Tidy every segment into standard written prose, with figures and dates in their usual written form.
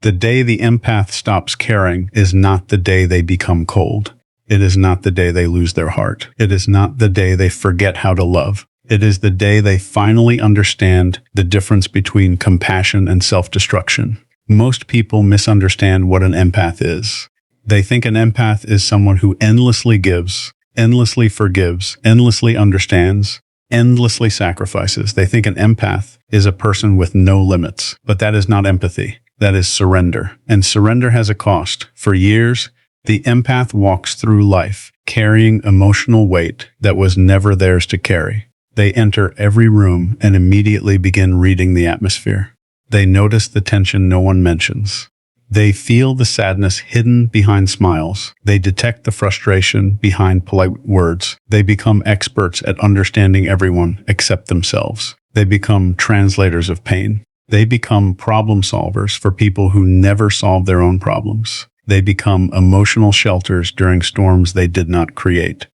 The day the empath stops caring is not the day they become cold. It is not the day they lose their heart. It is not the day they forget how to love. It is the day they finally understand the difference between compassion and self-destruction. Most people misunderstand what an empath is. They think an empath is someone who endlessly gives, endlessly forgives, endlessly understands, endlessly sacrifices. They think an empath is a person with no limits, but that is not empathy. That is surrender. And surrender has a cost. For years, the empath walks through life carrying emotional weight that was never theirs to carry. They enter every room and immediately begin reading the atmosphere. They notice the tension no one mentions. They feel the sadness hidden behind smiles. They detect the frustration behind polite words. They become experts at understanding everyone except themselves. They become translators of pain. They become problem solvers for people who never solve their own problems. They become emotional shelters during storms they did not create.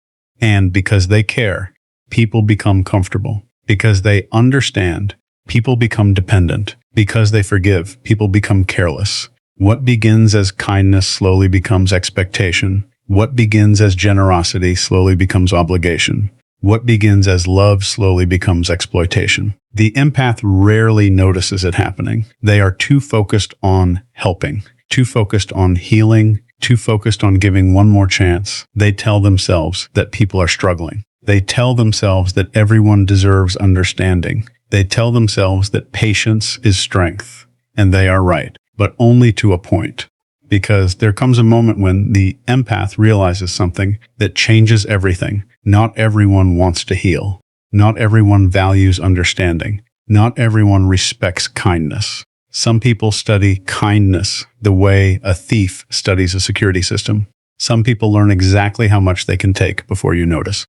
And because they care, people become comfortable. Because they understand, people become dependent. Because they forgive, people become careless. What begins as kindness slowly becomes expectation. What begins as generosity slowly becomes obligation. What begins as love slowly becomes exploitation. The empath rarely notices it happening. They are too focused on helping, too focused on healing, too focused on giving one more chance. They tell themselves that people are struggling. They tell themselves that everyone deserves understanding. They tell themselves that patience is strength. And they are right, but only to a point. Because there comes a moment when the empath realizes something that changes everything. Not everyone wants to heal. Not everyone values understanding. Not everyone respects kindness. Some people study kindness the way a thief studies a security system. Some people learn exactly how much they can take before you notice.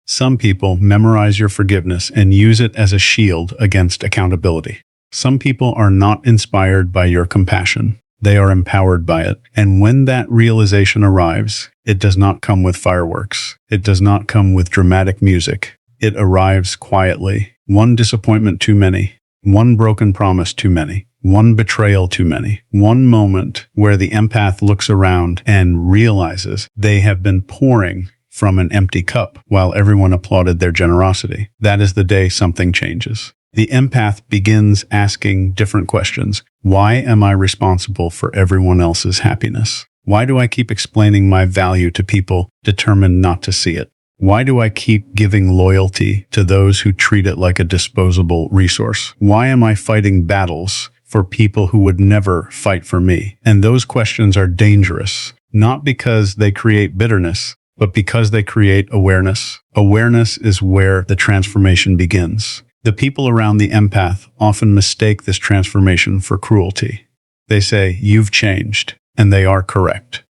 Some people memorize your forgiveness and use it as a shield against accountability. Some people are not inspired by your compassion. They are empowered by it. And when that realization arrives, it does not come with fireworks. It does not come with dramatic music. It arrives quietly. One disappointment too many. One broken promise too many. One betrayal too many. One moment where the empath looks around and realizes they have been pouring from an empty cup while everyone applauded their generosity. That is the day something changes. The empath begins asking different questions. Why am I responsible for everyone else's happiness? Why do I keep explaining my value to people determined not to see it? Why do I keep giving loyalty to those who treat it like a disposable resource? Why am I fighting battles for people who would never fight for me? And those questions are dangerous, not because they create bitterness, but because they create awareness. Awareness is where the transformation begins. The people around the empath often mistake this transformation for cruelty. They say, "You've changed," and they are correct.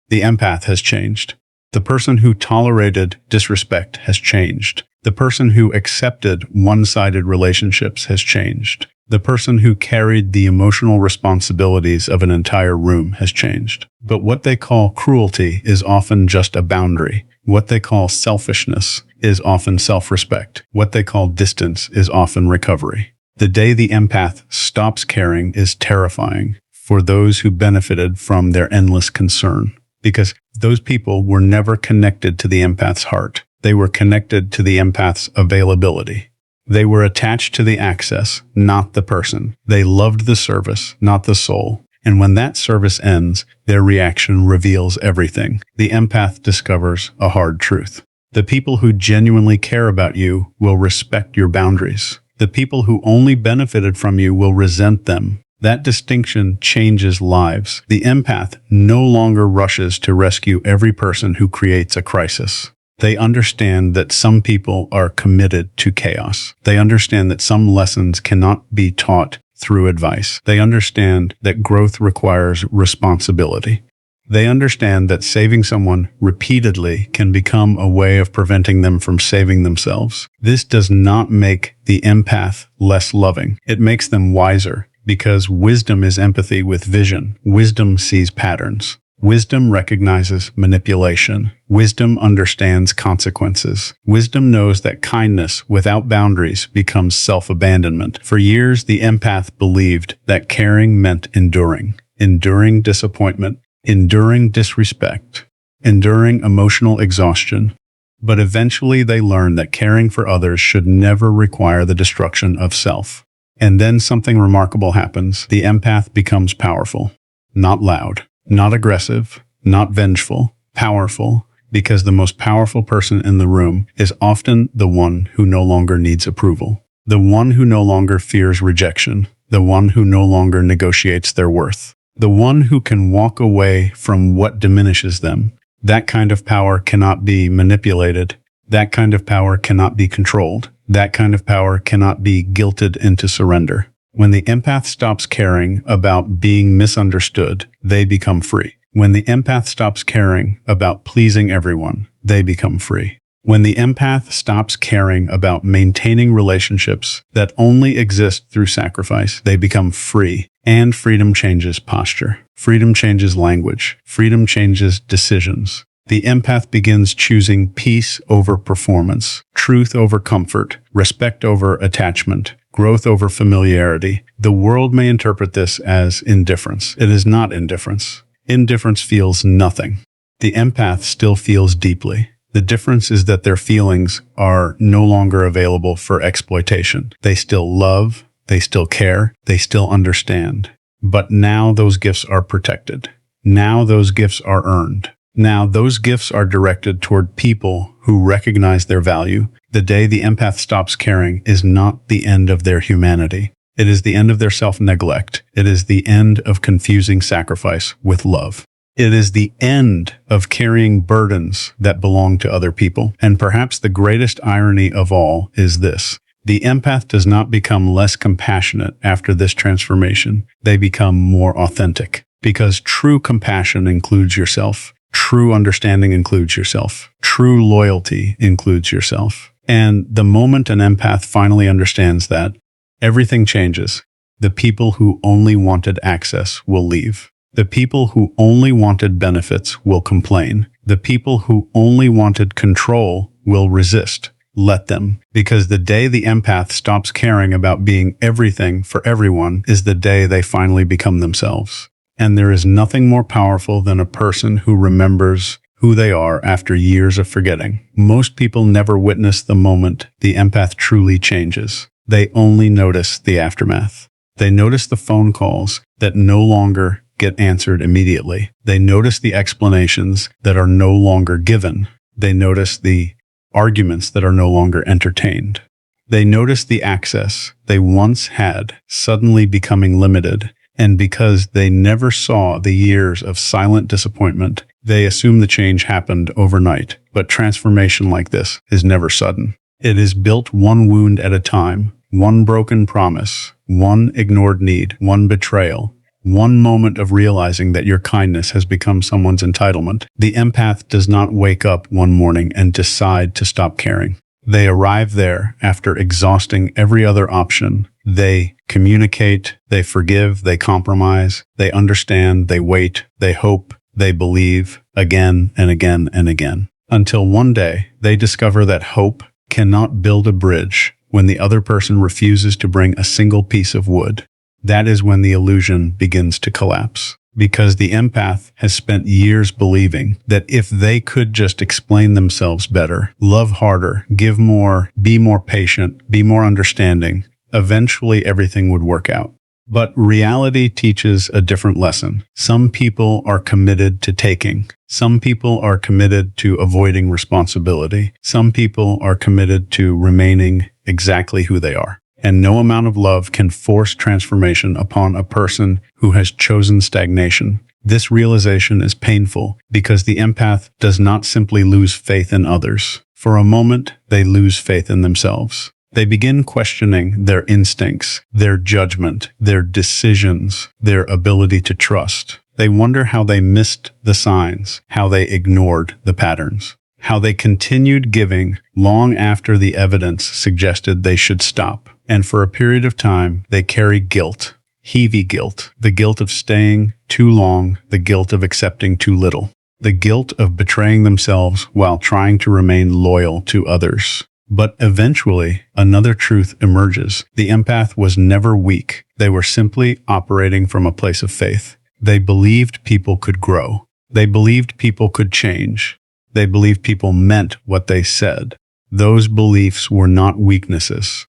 The empath has changed. The person who tolerated disrespect has changed. The person who accepted one-sided relationships has changed. The person who carried the emotional responsibilities of an entire room has changed. But what they call cruelty is often just a boundary. What they call selfishness is often self-respect. What they call distance is often recovery. The day the empath stops caring is terrifying for those who benefited from their endless concern, because those people were never connected to the empath's heart. They were connected to the empath's availability. They were attached to the access, not the person. They loved the service, not the soul. And when that service ends, their reaction reveals everything. The empath discovers a hard truth. The people who genuinely care about you will respect your boundaries. The people who only benefited from you will resent them. That distinction changes lives. The empath no longer rushes to rescue every person who creates a crisis. They understand that some people are committed to chaos. They understand that some lessons cannot be taught through advice. They understand that growth requires responsibility. They understand that saving someone repeatedly can become a way of preventing them from saving themselves. This does not make the empath less loving. It makes them wiser, because wisdom is empathy with vision. Wisdom sees patterns. Wisdom recognizes manipulation. Wisdom understands consequences. Wisdom knows that kindness without boundaries becomes self-abandonment. For years, the empath believed that caring meant enduring. enduring disappointment, enduring disrespect, enduring emotional exhaustion. But eventually they learn that caring for others should never require the destruction of self. And then something remarkable happens. The empath becomes powerful. Not loud, not aggressive, not vengeful, powerful, because the most powerful person in the room is often the one who no longer needs approval, the one who no longer fears rejection, the one who no longer negotiates their worth, the one who can walk away from what diminishes them. That kind of power cannot be manipulated. That kind of power cannot be controlled. That kind of power cannot be guilted into surrender. When the empath stops caring about being misunderstood, they become free. When the empath stops caring about pleasing everyone, they become free. When the empath stops caring about maintaining relationships that only exist through sacrifice, they become free. And freedom changes posture. Freedom changes language. Freedom changes decisions. The empath begins choosing peace over performance, truth over comfort, respect over attachment, growth over familiarity. The world may interpret this as indifference. It is not indifference. Indifference feels nothing. The empath still feels deeply. The difference is that their feelings are no longer available for exploitation. They still love, they still care, they still understand. But now those gifts are protected. Now those gifts are earned. Now those gifts are directed toward people who recognize their value. The day the empath stops caring is not the end of their humanity. It is the end of their self-neglect. It is the end of confusing sacrifice with love. It is the end of carrying burdens that belong to other people. And perhaps the greatest irony of all is this. The empath does not become less compassionate after this transformation. They become more authentic. Because true compassion includes yourself. True understanding includes yourself. True loyalty includes yourself. And the moment an empath finally understands that, everything changes. The people who only wanted access will leave. The people who only wanted benefits will complain. The people who only wanted control will resist. Let them. Because the day the empath stops caring about being everything for everyone is the day they finally become themselves. And there is nothing more powerful than a person who remembers who they are after years of forgetting. Most people never witness the moment the empath truly changes. They only notice the aftermath. They notice the phone calls that no longer get answered immediately. They notice the explanations that are no longer given. They notice the arguments that are no longer entertained. They notice the access they once had suddenly becoming limited. And because they never saw the years of silent disappointment, they assume the change happened overnight. But transformation like this is never sudden. It is built one wound at a time, one broken promise, one ignored need, one betrayal, one moment of realizing that your kindness has become someone's entitlement. The empath does not wake up one morning and decide to stop caring. They arrive there after exhausting every other option. They communicate, they forgive, they compromise, they understand, they wait, they hope, they believe, again and again and again. Until one day, they discover that hope cannot build a bridge when the other person refuses to bring a single piece of wood. That is when the illusion begins to collapse. Because the empath has spent years believing that if they could just explain themselves better, love harder, give more, be more patient, be more understanding, eventually everything would work out. But reality teaches a different lesson. Some people are committed to taking. Some people are committed to avoiding responsibility. Some people are committed to remaining exactly who they are. And no amount of love can force transformation upon a person who has chosen stagnation. This realization is painful because the empath does not simply lose faith in others. For a moment, they lose faith in themselves. They begin questioning their instincts, their judgment, their decisions, their ability to trust. They wonder how they missed the signs, how they ignored the patterns, how they continued giving long after the evidence suggested they should stop. And for a period of time, they carry guilt, heavy guilt, the guilt of staying too long, the guilt of accepting too little, the guilt of betraying themselves while trying to remain loyal to others. But eventually, another truth emerges. The empath was never weak. They were simply operating from a place of faith. They believed people could grow. They believed people could change. They believed people meant what they said. Those beliefs were not weaknesses.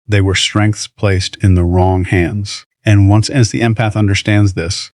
They were strengths placed in the wrong hands. And once as the empath understands this,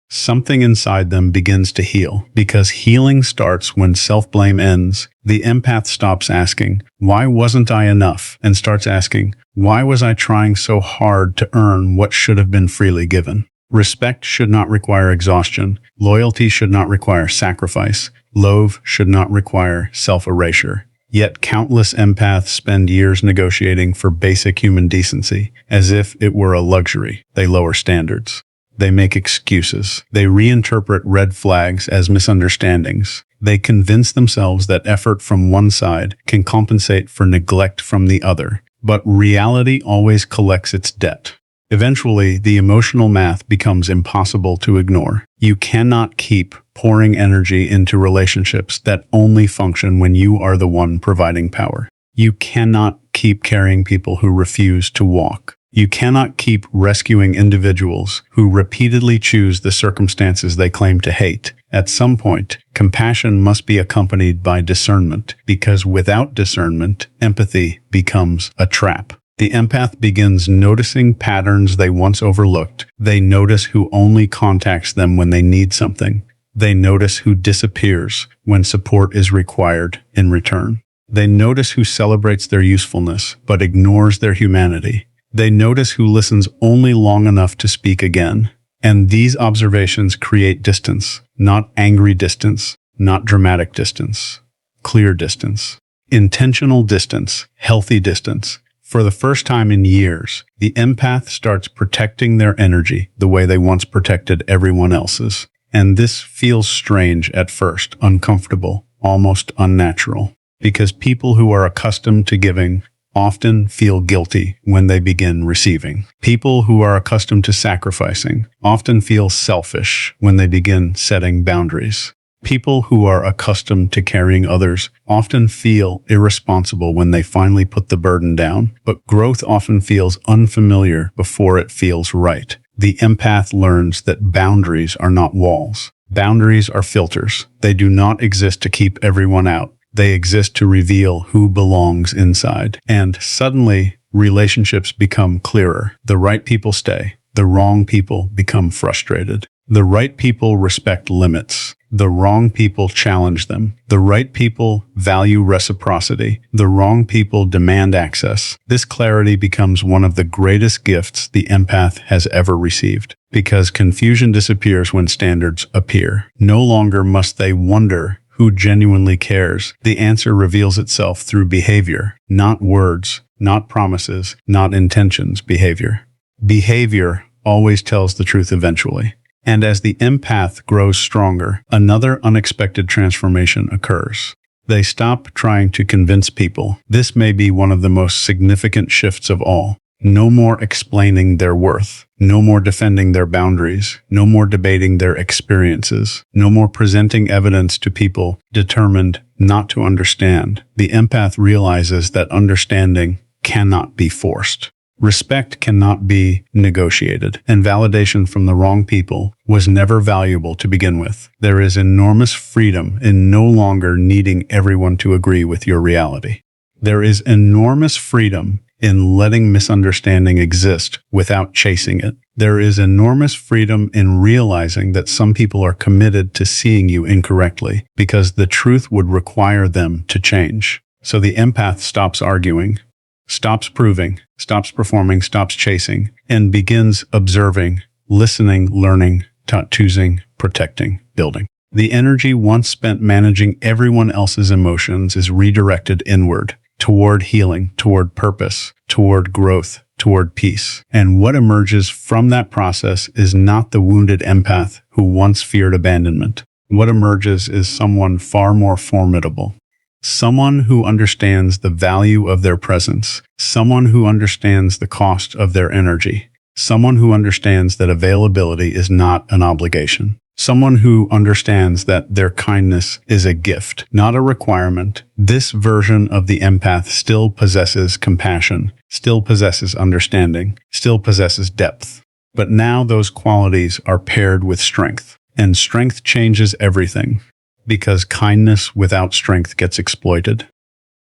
something inside them begins to heal, because healing starts when self-blame ends. The empath stops asking, "Why wasn't I enough?" and starts asking, "Why was I trying so hard to earn what should have been freely given?" Respect should not require exhaustion. Loyalty should not require sacrifice. Love should not require self-erasure. Yet countless empaths spend years negotiating for basic human decency, as if it were a luxury. They lower standards. They make excuses. They reinterpret red flags as misunderstandings. They convince themselves that effort from one side can compensate for neglect from the other. But reality always collects its debt. Eventually, the emotional math becomes impossible to ignore. You cannot keep pouring energy into relationships that only function when you are the one providing power. You cannot keep carrying people who refuse to walk. You cannot keep rescuing individuals who repeatedly choose the circumstances they claim to hate. At some point, compassion must be accompanied by discernment, because without discernment, empathy becomes a trap. The empath begins noticing patterns they once overlooked. They notice who only contacts them when they need something. They notice who disappears when support is required in return. They notice who celebrates their usefulness but ignores their humanity. They notice who listens only long enough to speak again. And these observations create distance, not angry distance, not dramatic distance, clear distance, intentional distance, healthy distance. For the first time in years, the empath starts protecting their energy the way they once protected everyone else's. And this feels strange at first, uncomfortable, almost unnatural, because people who are accustomed to giving often feel guilty when they begin receiving. People who are accustomed to sacrificing often feel selfish when they begin setting boundaries. People who are accustomed to carrying others often feel irresponsible when they finally put the burden down, but growth often feels unfamiliar before it feels right. The empath learns that boundaries are not walls. Boundaries are filters. They do not exist to keep everyone out. They exist to reveal who belongs inside. And suddenly, relationships become clearer. The right people stay. The wrong people become frustrated. The right people respect limits. The wrong people challenge them. The right people value reciprocity. The wrong people demand access. This clarity becomes one of the greatest gifts the empath has ever received, because confusion disappears when standards appear. No longer must they wonder who genuinely cares. The answer reveals itself through behavior, not words, not promises, not intentions, behavior. Behavior always tells the truth eventually. And as the empath grows stronger, another unexpected transformation occurs. They stop trying to convince people. This may be one of the most significant shifts of all. No more explaining their worth. No more defending their boundaries. No more debating their experiences. No more presenting evidence to people determined not to understand. The empath realizes that understanding cannot be forced. Respect cannot be negotiated, and validation from the wrong people was never valuable to begin with. There is enormous freedom in no longer needing everyone to agree with your reality. There is enormous freedom in letting misunderstanding exist without chasing it. There is enormous freedom in realizing that some people are committed to seeing you incorrectly because the truth would require them to change. So the empath stops arguing, stops proving, stops performing, stops chasing, and begins observing, listening, learning, choosing, protecting, building. The energy once spent managing everyone else's emotions is redirected inward, toward healing, toward purpose, toward growth, toward peace. And what emerges from that process is not the wounded empath who once feared abandonment. What emerges is someone far more formidable. Someone who understands the value of their presence. Someone who understands the cost of their energy. Someone who understands that availability is not an obligation. Someone who understands that their kindness is a gift, not a requirement. This version of the empath still possesses compassion, still possesses understanding, still possesses depth. But now those qualities are paired with strength. And strength changes everything. Because kindness without strength gets exploited.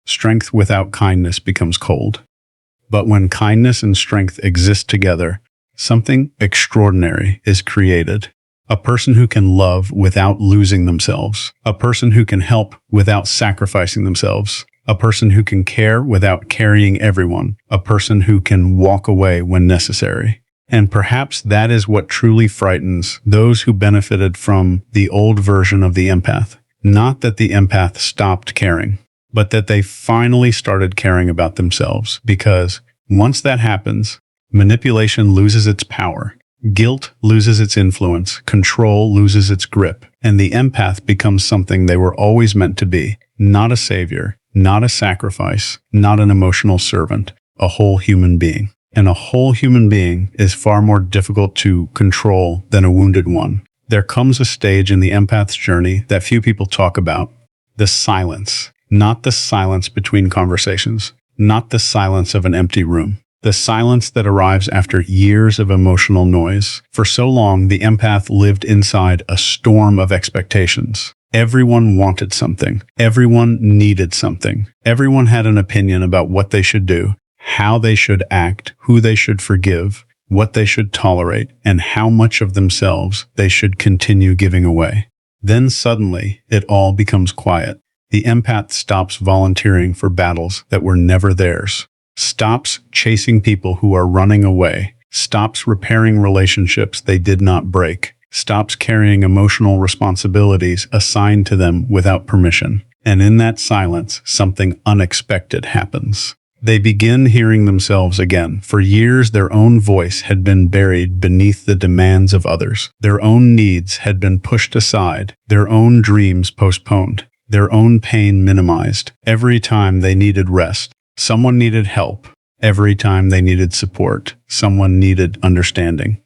Strength without kindness becomes cold. But when kindness and strength exist together, something extraordinary is created. A person who can love without losing themselves. A person who can help without sacrificing themselves. A person who can care without carrying everyone. A person who can walk away when necessary. And perhaps that is what truly frightens those who benefited from the old version of the empath. Not that the empath stopped caring, but that they finally started caring about themselves. Because once that happens, manipulation loses its power. Guilt loses its influence, control loses its grip, and the empath becomes something they were always meant to be. Not a savior, not a sacrifice, not an emotional servant, a whole human being. And a whole human being is far more difficult to control than a wounded one. There comes a stage in the empath's journey that few people talk about. The silence. Not the silence between conversations. Not the silence of an empty room. The silence that arrives after years of emotional noise. For so long, the empath lived inside a storm of expectations. Everyone wanted something. Everyone needed something. Everyone had an opinion about what they should do, how they should act, who they should forgive, what they should tolerate, and how much of themselves they should continue giving away. Then suddenly, it all becomes quiet. The empath stops volunteering for battles that were never theirs, stops chasing people who are running away, stops repairing relationships they did not break, stops carrying emotional responsibilities assigned to them without permission. And in that silence, something unexpected happens. They begin hearing themselves again. For years, their own voice had been buried beneath the demands of others. Their own needs had been pushed aside, their own dreams postponed, their own pain minimized. Every time they needed rest, someone needed help. Every time they needed support, someone needed understanding.